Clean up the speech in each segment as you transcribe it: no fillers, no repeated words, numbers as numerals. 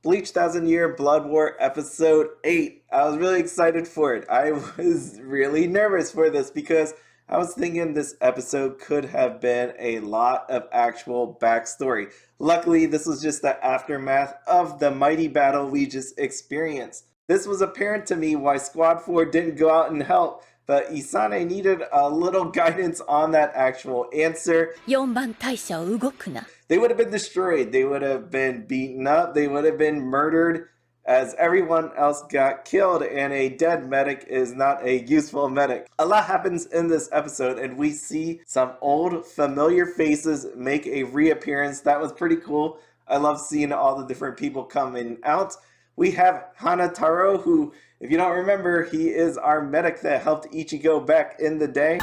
Bleach Thousand Year Blood War Episode 8. I was really excited for it. I was really nervous for this because I was thinking this episode could have been a lot of actual backstory. Luckily, this was just the aftermath of the mighty battle we just experienced. This was apparent to me why Squad 4 didn't go out and help, but Isane needed a little guidance on that actual answer. 4番大社を動くな。 They would have been destroyed, they would have been beaten up, they would have been murdered as everyone else got killed, and a dead medic is not a useful medic. A lot happens in this episode, and we see some old familiar faces make a reappearance. That was pretty cool. I love seeing all the different people coming out. We have Hanataro, who, if you don't remember, he is our medic that helped Ichigo back in the day.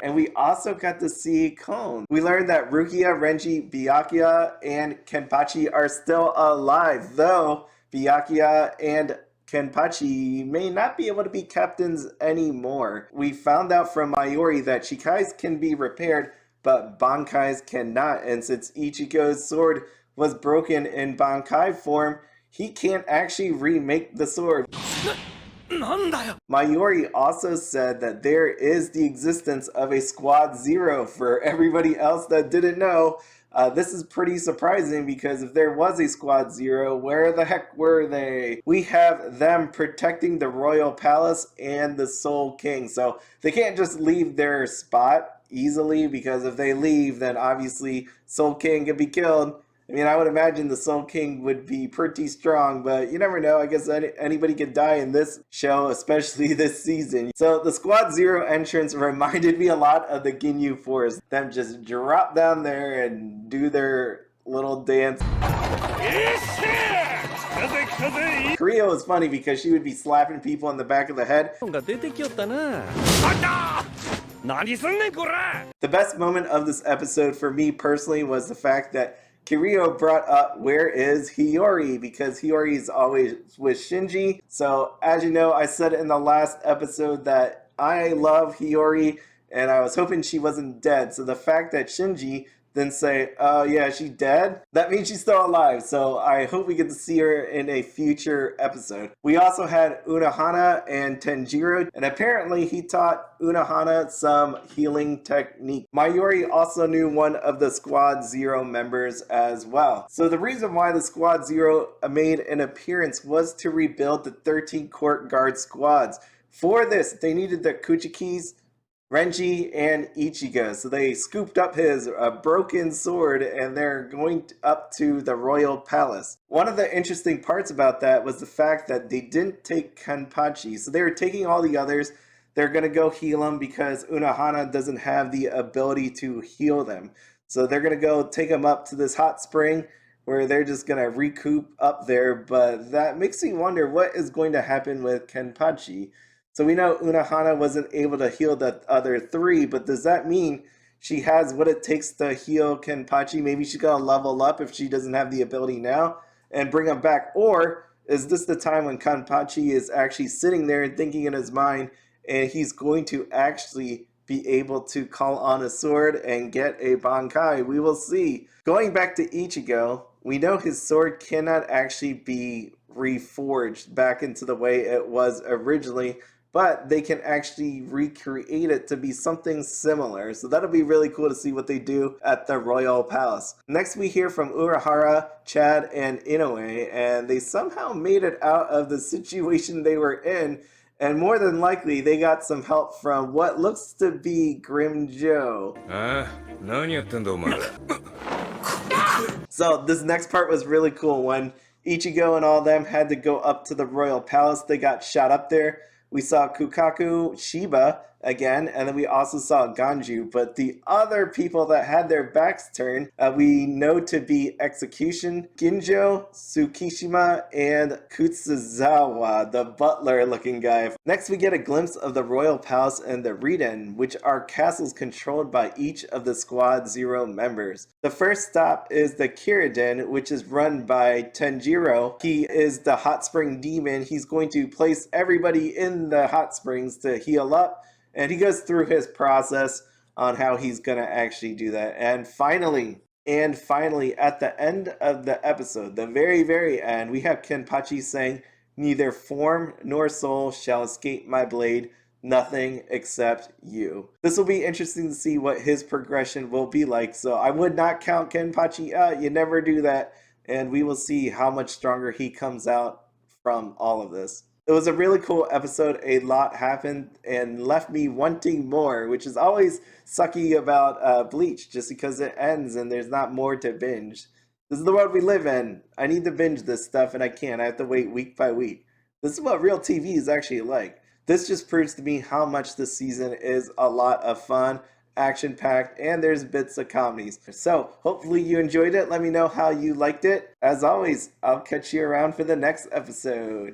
And we also got to see Kon. We learned that Rukia, Renji, Byakuya, and Kenpachi are still alive, though Byakuya and Kenpachi may not be able to be captains anymore. We found out from Mayuri that Chikais can be repaired, but bankais cannot, and since Ichigo's sword was broken in bankai form, he can't actually remake the sword. Mayuri also said that there is the existence of a Squad Zero. For everybody else that didn't know, this is pretty surprising because if there was a Squad Zero, where the heck were they? We have them protecting the Royal Palace and the Soul King, so they can't just leave their spot easily, because if they leave, then obviously Soul King could be killed. I mean, I would imagine the Soul King would be pretty strong, but you never know. I guess anybody could die in this show, especially this season. So the Squad Zero entrance reminded me a lot of the Ginyu Force. Them just drop down there and do their little dance. Kirio is funny because she would be slapping people in the back of the head. The best moment of this episode for me personally was the fact that Kirio brought up, where is Hiyori? Because Hiyori is always with Shinji. So as you know, I said in the last episode that I love Hiyori and I was hoping she wasn't dead. So the fact that Shinji then say, oh yeah, she's dead, that means she's still alive. So I hope we get to see her in a future episode. We also had Unohana and Tenjiro, and apparently he taught Unohana some healing technique. Mayuri also knew one of the Squad Zero members as well. So the reason why the Squad Zero made an appearance was to rebuild the 13 court guard squads. For this, they needed the Kuchikis, Renji, and Ichigo. So they scooped up his broken sword and they're going up to the Royal Palace. One of the interesting parts about that was the fact that they didn't take Kenpachi. So they were taking all the others. They're going to go heal them because Unohana doesn't have the ability to heal them. So they're going to go take them up to this hot spring where they're just going to recoup up there. But that makes me wonder what is going to happen with Kenpachi. So we know Unohana wasn't able to heal the other three, but does that mean she has what it takes to heal Kenpachi? Maybe she's going to level up if she doesn't have the ability now and bring him back. Or is this the time when Kenpachi is actually sitting there and thinking in his mind and he's going to actually be able to call on a sword and get a bankai? We will see. Going back to Ichigo, we know his sword cannot actually be reforged back into the way it was originally, but they can actually recreate it to be something similar. So that'll be really cool to see what they do at the Royal Palace. Next we hear from Urahara, Chad, and Inoue, and they somehow made it out of the situation they were in, and more than likely they got some help from what looks to be Grimmjow. So this next part was really cool. When Ichigo and all them had to go up to the Royal Palace, they got shot up there. We saw Kukaku Shiba again, and then we also saw Ganju, but the other people that had their backs turned, we know to be Xcution, Ginjo, Tsukishima, and Kutsuzawa, the butler looking guy. Next we get a glimpse of the Royal Palace and the Riden, which are castles controlled by each of the Squad Zero members. The first stop is the Kirio, which is run by Tenjiro. He is the hot spring demon. He's going to place everybody in the hot springs to heal up, and he goes through his process on how he's going to actually do that. And finally, And finally, at the end of the episode, the very, very end, we have Kenpachi saying, "Neither form nor soul shall escape my blade, nothing except you." This will be interesting to see what his progression will be like, so I would not count Kenpachi out. You never do that, and we will see how much stronger he comes out from all of this. It was a really cool episode. A lot happened and left me wanting more, which is always sucky about Bleach, just because it ends and there's not more to binge. This is the world we live in. I need to binge this stuff and I can't. I have to wait week by week. This is what real TV is actually like. This just proves to me how much this season is a lot of fun, action packed, and there's bits of comedies. So hopefully you enjoyed it. Let me know how you liked it. As always, I'll catch you around for the next episode.